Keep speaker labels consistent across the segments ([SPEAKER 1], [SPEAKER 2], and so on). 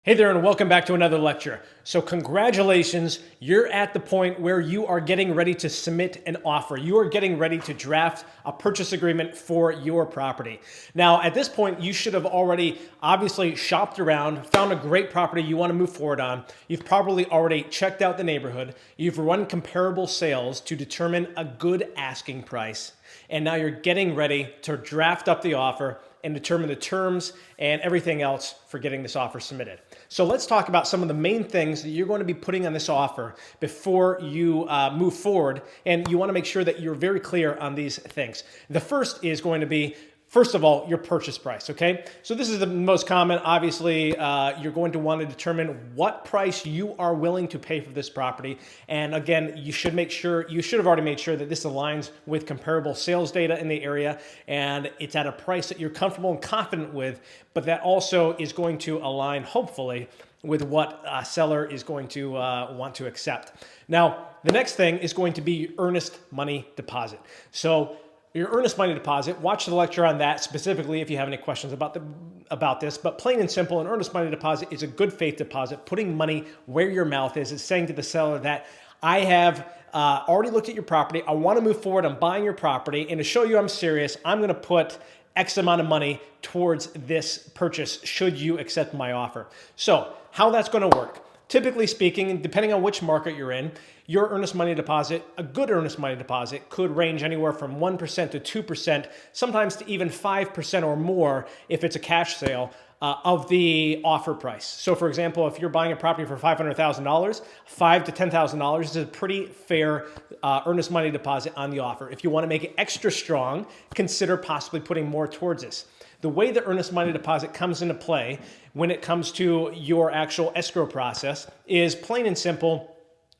[SPEAKER 1] Hey there, and welcome back to another lecture. So congratulations, you're at the point where you are getting ready to submit an offer. You are getting ready to draft a purchase agreement for your property. Now, at this point, you should have already obviously shopped around, found a great property you want to move forward on. You've probably already checked out the neighborhood. You've run comparable sales to determine a good asking price. And now you're getting ready to draft up the offer and determine the terms and everything else for getting this offer submitted. So let's talk about some of the main things that you're going to be putting on this offer before you move forward. And you want to make sure that you're very clear on these things. The first is going to be, first of all, your purchase price, okay? So this is the most common. Obviously, you're going to want to determine what price you are willing to pay for this property. And again, you should have already made sure that this aligns with comparable sales data in the area and it's at a price that you're comfortable and confident with, but that also is going to align, hopefully, with what a seller is going to want to accept. Now, the next thing is going to be earnest money deposit. So your earnest money deposit, watch the lecture on that specifically if you have any questions about this, but plain and simple, an earnest money deposit is a good faith deposit, putting money where your mouth is. It's saying to the seller that I have already looked at your property, I want to move forward, I'm buying your property, and to show you I'm serious, I'm going to put X amount of money towards this purchase should you accept my offer. So how that's going to work. Typically speaking, depending on which market you're in, your earnest money deposit, a good earnest money deposit, could range anywhere from 1% to 2%, sometimes to even 5% or more if it's a cash sale of the offer price. So for example, if you're buying a property for $500,000, $5,000 to $10,000 is a pretty fair earnest money deposit on the offer. If you want to make it extra strong, consider possibly putting more towards this. The way the earnest money deposit comes into play when it comes to your actual escrow process is plain and simple.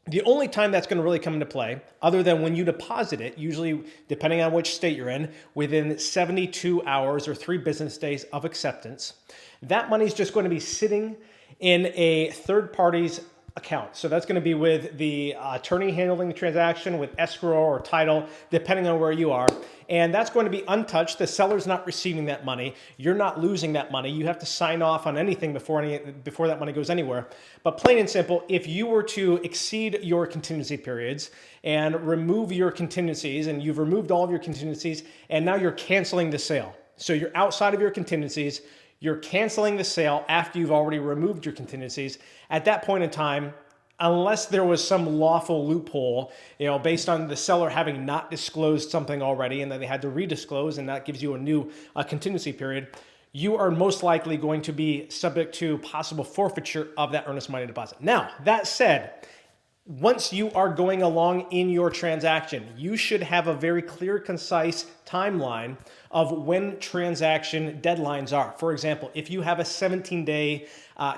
[SPEAKER 1] The only time that's going to really come into play, other than when you deposit it, usually depending on which state you're in, within 72 hours or 3 business days of acceptance, that money is just going to be sitting in a third party's account. So that's going to be with the attorney handling the transaction, with escrow or title, depending on where you are. And that's going to be untouched. The seller's not receiving that money. You're not losing that money. You have to sign off on anything before that money goes anywhere. But plain and simple, if you were to exceed your contingency periods and remove your contingencies, and you've removed all of your contingencies, and now you're canceling the sale. So you're outside of your contingencies. You're canceling the sale after you've already removed your contingencies. At that point in time, unless there was some lawful loophole, based on the seller having not disclosed something already and then they had to redisclose, and that gives you a new contingency period, you are most likely going to be subject to possible forfeiture of that earnest money deposit. Now, that said, once you are going along in your transaction, you should have a very clear, concise timeline of when transaction deadlines are. For example, if you have a 17-day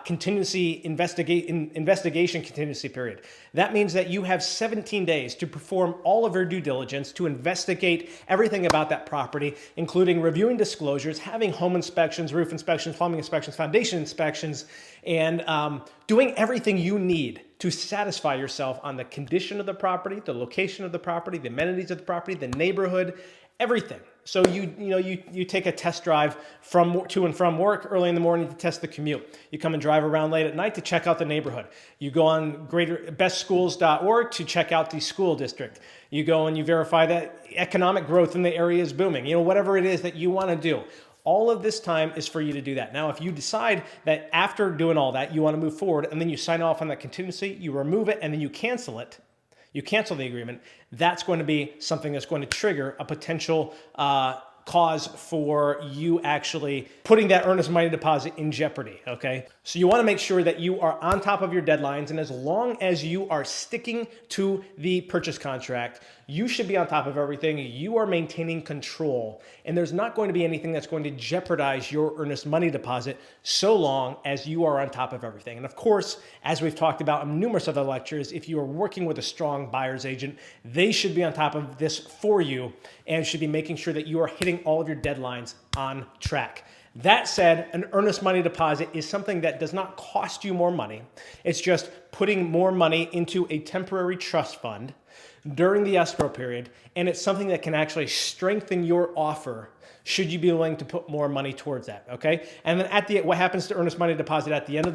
[SPEAKER 1] investigation contingency period, that means that you have 17 days to perform all of your due diligence to investigate everything about that property, including reviewing disclosures, having home inspections, roof inspections, plumbing inspections, foundation inspections, and doing everything you need to satisfy yourself on the condition of the property, the location of the property, the amenities of the property, the neighborhood, everything. So you take a test drive to and from work early in the morning to test the commute. You come and drive around late at night to check out the neighborhood. You go on bestschools.org to check out the school district. You go and you verify that economic growth in the area is booming. Whatever it is that you want to do. All of this time is for you to do that. Now, if you decide that after doing all that, you want to move forward and then you sign off on that contingency, you remove it, and then you cancel it, you cancel the agreement, that's going to be something that's going to trigger a potential cause for you actually putting that earnest money deposit in jeopardy, okay? So you want to make sure that you are on top of your deadlines, and as long as you are sticking to the purchase contract, you should be on top of everything. You are maintaining control, and there's not going to be anything that's going to jeopardize your earnest money deposit so long as you are on top of everything. And of course, as we've talked about in numerous other lectures, if you are working with a strong buyer's agent, they should be on top of this for you and should be making sure that you are hitting all of your deadlines on track. That said, an earnest money deposit is something that does not cost you more money. It's just putting more money into a temporary trust fund during the escrow period, and it's something that can actually strengthen your offer should you be willing to put more money towards that, okay? And then what happens to earnest money deposit at the end of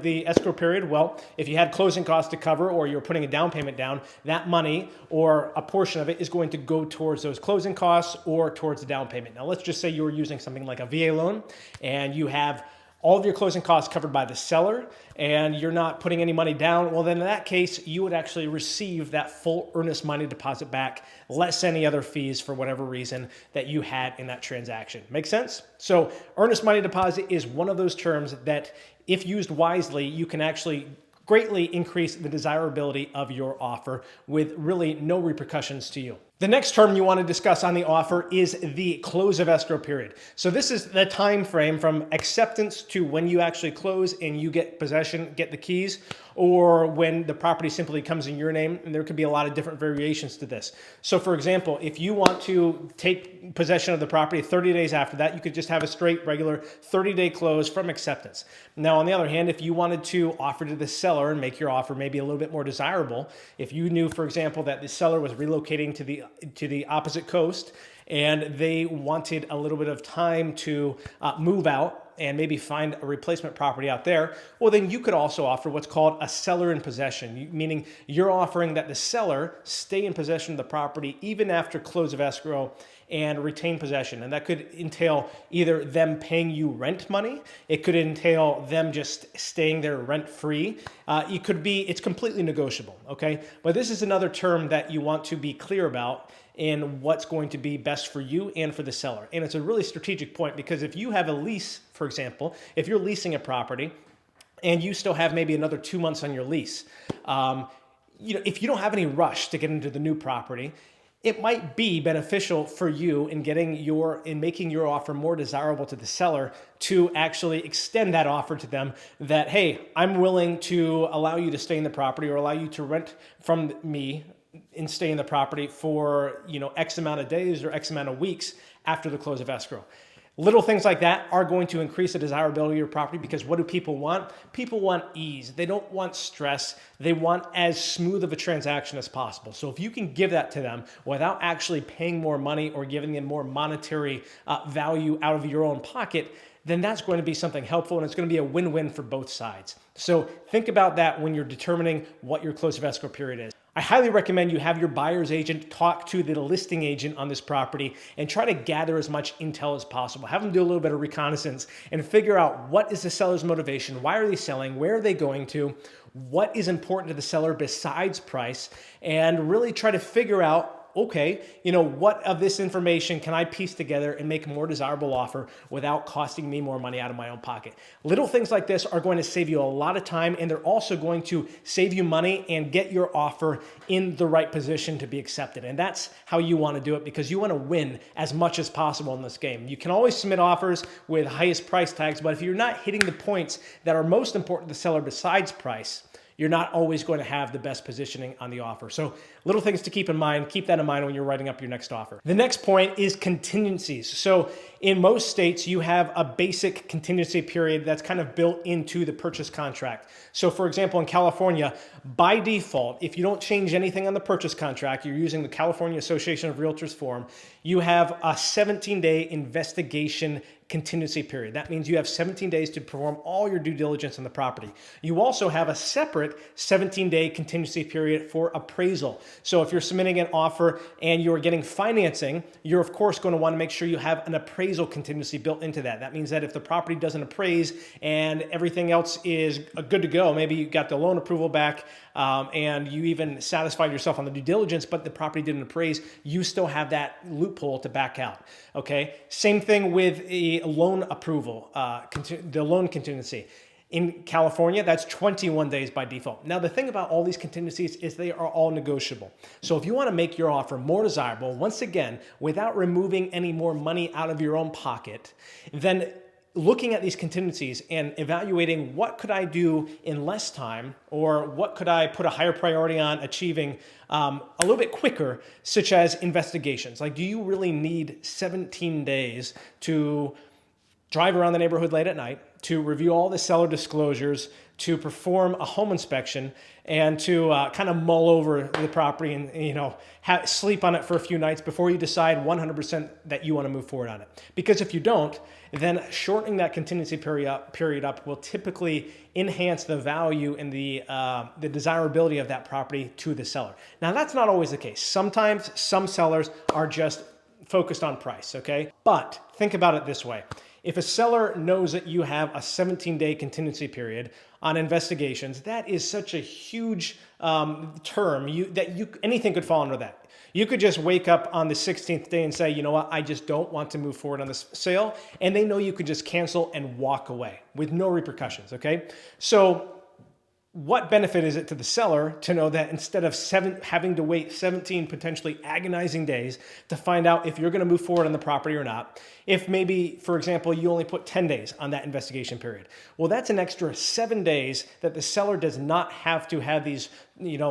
[SPEAKER 1] the escrow period? Well, if you had closing costs to cover or you're putting a down payment down, that money or a portion of it is going to go towards those closing costs or towards the down payment. Now, let's just say you were using something like a VA loan and you have all of your closing costs covered by the seller and you're not putting any money down, well, then in that case, you would actually receive that full earnest money deposit back, less any other fees for whatever reason that you had in that transaction. Make sense? So earnest money deposit is one of those terms that if used wisely, you can actually greatly increase the desirability of your offer with really no repercussions to you. The next term you want to discuss on the offer is the close of escrow period. So this is the time frame from acceptance to when you actually close and you get possession, get the keys, or when the property simply comes in your name. And there could be a lot of different variations to this. So for example, if you want to take possession of the property 30 days after that, you could just have a straight regular 30-day close from acceptance. Now, on the other hand, if you wanted to offer to the seller and make your offer maybe a little bit more desirable, if you knew, for example, that the seller was relocating to the opposite coast and they wanted a little bit of time to move out and maybe find a replacement property out there, well, then you could also offer what's called a seller in possession, meaning you're offering that the seller stay in possession of the property even after close of escrow and retain possession. And that could entail either them paying you rent money. It could entail them just staying there rent free. It's completely negotiable, okay? But this is another term that you want to be clear about in what's going to be best for you and for the seller. And it's a really strategic point because if you have a lease, for example, if you're leasing a property and you still have maybe another 2 months on your lease, if you don't have any rush to get into the new property, it might be beneficial for you in making your offer more desirable to the seller to actually extend that offer to them that, hey, I'm willing to allow you to stay in the property or allow you to rent from me and stay in the property for, X amount of days or X amount of weeks after the close of escrow. Little things like that are going to increase the desirability of your property because what do people want? People want ease. They don't want stress. They want as smooth of a transaction as possible. So if you can give that to them without actually paying more money or giving them more monetary value out of your own pocket, then that's going to be something helpful and it's going to be a win-win for both sides. So think about that when you're determining what your close of escrow period is. I highly recommend you have your buyer's agent talk to the listing agent on this property and try to gather as much intel as possible. Have them do a little bit of reconnaissance and figure out what is the seller's motivation, why are they selling, where are they going to, what is important to the seller besides price, and really try to figure out, okay, what of this information can I piece together and make a more desirable offer without costing me more money out of my own pocket? Little things like this are going to save you a lot of time, and they're also going to save you money and get your offer in the right position to be accepted. And that's how you want to do it because you want to win as much as possible in this game. You can always submit offers with highest price tags, but if you're not hitting the points that are most important to the seller besides price, you're not always going to have the best positioning on the offer. So little things to keep in mind. Keep that in mind when you're writing up your next offer. The next point is contingencies. So in most states, you have a basic contingency period that's kind of built into the purchase contract. So for example, in California, by default, if you don't change anything on the purchase contract, you're using the California Association of Realtors form, you have a 17-day investigation contingency period. That means you have 17 days to perform all your due diligence on the property. You also have a separate 17-day contingency period for appraisal. So if you're submitting an offer and you're getting financing, you're of course going to want to make sure you have an appraisal contingency built into that. That means that if the property doesn't appraise and everything else is good to go, maybe you got the loan approval back and you even satisfied yourself on the due diligence, but the property didn't appraise, you still have that loophole to back out. Okay. Same thing with a loan approval, the loan contingency. In California, that's 21 days by default. Now, the thing about all these contingencies is they are all negotiable. So if you want to make your offer more desirable, once again, without removing any more money out of your own pocket, then looking at these contingencies and evaluating what could I do in less time or what could I put a higher priority on achieving a little bit quicker, such as investigations. Like, do you really need 17 days to drive around the neighborhood late at night, to review all the seller disclosures, to perform a home inspection, and to kind of mull over the property and sleep on it for a few nights before you decide 100% that you want to move forward on it. Because if you don't, then shortening that contingency period up will typically enhance the value and the desirability of that property to the seller. Now, that's not always the case. Sometimes some sellers are just focused on price, okay? But think about it this way. If a seller knows that you have a 17-day contingency period on investigations, that is such a huge term anything could fall under that. You could just wake up on the 16th day and say, you know what, I just don't want to move forward on this sale. And they know you could just cancel and walk away with no repercussions, okay? So what benefit is it to the seller to know that instead of having to wait 17 potentially agonizing days to find out if you're going to move forward on the property or not, if maybe, for example, you only put 10 days on that investigation period? Well, that's an extra 7 days that the seller does not have to have these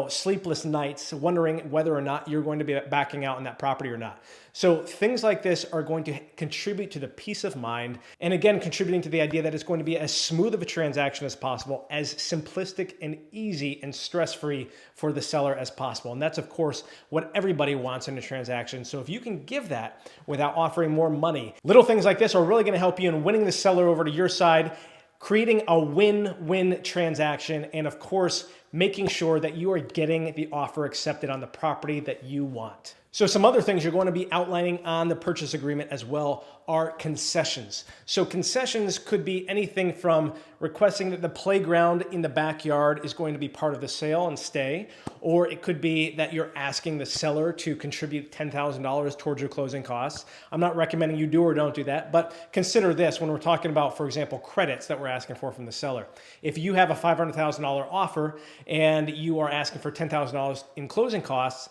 [SPEAKER 1] sleepless nights wondering whether or not you're going to be backing out on that property or not. So things like this are going to contribute to the peace of mind, and again, contributing to the idea that it's going to be as smooth of a transaction as possible, as simplistic and easy and stress-free for the seller as possible. And that's, of course, what everybody wants in a transaction. So if you can give that without offering more money, little things like this are really going to help you in winning the seller over to your side, creating a win-win transaction, and of course, making sure that you are getting the offer accepted on the property that you want. So some other things you're going to be outlining on the purchase agreement as well are concessions. So concessions could be anything from requesting that the playground in the backyard is going to be part of the sale and stay, or it could be that you're asking the seller to contribute $10,000 towards your closing costs. I'm not recommending you do or don't do that, but consider this when we're talking about, for example, credits that we're asking for from the seller. If you have a $500,000 offer and you are asking for $10,000 in closing costs,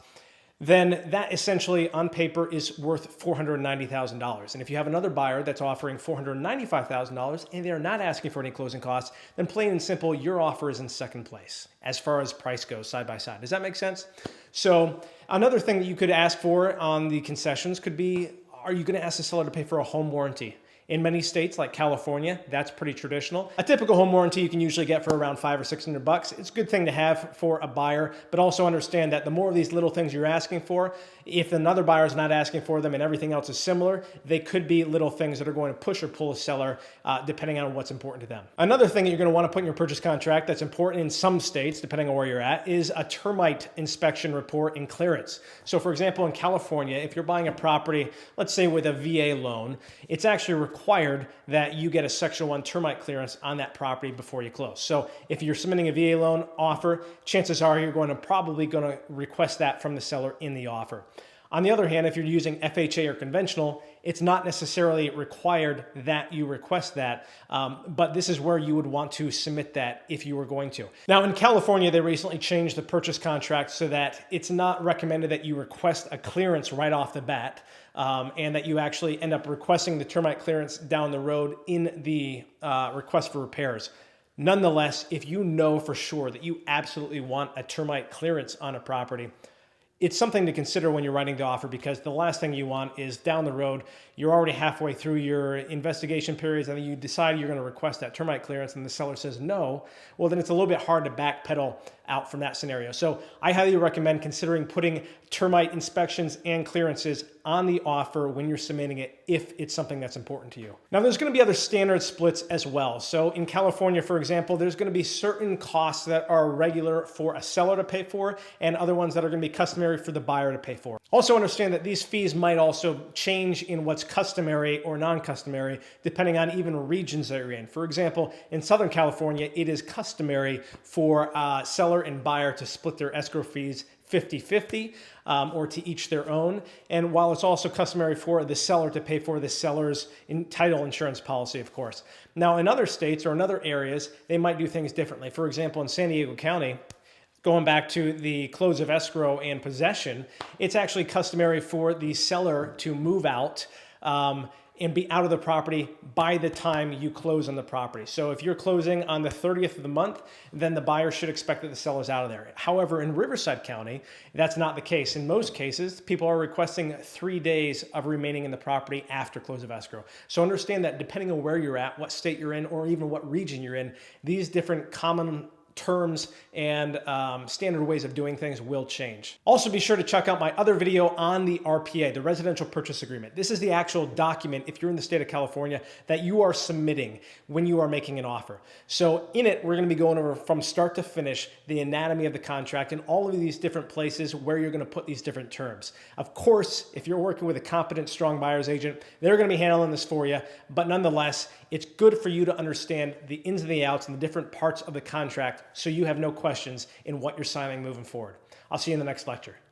[SPEAKER 1] then that essentially on paper is worth $490,000. And if you have another buyer that's offering $495,000 and they're not asking for any closing costs, then plain and simple, your offer is in second place as far as price goes side by side. Does that make sense? So another thing that you could ask for on the concessions could be, are you going to ask the seller to pay for a home warranty? In many states like California, that's pretty traditional. A typical home warranty you can usually get for around $500 or $600. It's a good thing to have for a buyer, but also understand that the more of these little things you're asking for, if another buyer is not asking for them and everything else is similar, they could be little things that are going to push or pull a seller depending on what's important to them. Another thing that you're going to want to put in your purchase contract that's important in some states, depending on where you're at, is a termite inspection report and clearance. So for example, in California, if you're buying a property, let's say with a VA loan, it's actually required that you get a Section 1 termite clearance on that property before you close. So if you're submitting a VA loan offer, chances are you're probably going to request that from the seller in the offer. On the other hand, if you're using FHA or conventional, it's not necessarily required that you request that, but this is where you would want to submit that if you were going to. Now in California, they recently changed the purchase contract so that it's not recommended that you request a clearance right off the bat, and that you actually end up requesting the termite clearance down the road in the request for repairs. Nonetheless, if you know for sure that you absolutely want a termite clearance on a property, it's something to consider when you're writing the offer, because the last thing you want is down the road, you're already halfway through your investigation periods and you decide you're going to request that termite clearance and the seller says no, well then it's a little bit hard to backpedal out from that scenario. So I highly recommend considering putting termite inspections and clearances on the offer when you're submitting it if it's something that's important to you. Now there's going to be other standard splits as well. So in California, for example, there's going to be certain costs that are regular for a seller to pay for and other ones that are going to be customary for the buyer to pay for. Also understand that these fees might also change in what's customary or non-customary depending on even regions that you're in. For example, in Southern California, it is customary for seller and buyer to split their escrow fees 50-50 or to each their own. And while it's also customary for the seller to pay for the seller's title insurance policy, of course. Now in other states or in other areas, they might do things differently. For example, in San Diego County, going back to the close of escrow and possession, it's actually customary for the seller to move out and be out of the property by the time you close on the property. So if you're closing on the 30th of the month, then the buyer should expect that the seller's out of there. However, in Riverside County, that's not the case. In most cases, people are requesting 3 days of remaining in the property after close of escrow. So understand that depending on where you're at, what state you're in, or even what region you're in, these different common terms and standard ways of doing things will change. Also, be sure to check out my other video on the RPA, the Residential Purchase Agreement. This is the actual document, if you're in the state of California, that you are submitting when you are making an offer. So in it, we're going to be going over from start to finish the anatomy of the contract and all of these different places where you're going to put these different terms. Of course, if you're working with a competent, strong buyer's agent, they're going to be handling this for you. But nonetheless, it's good for you to understand the ins and the outs and the different parts of the contract so you have no questions in what you're signing moving forward. I'll see you in the next lecture.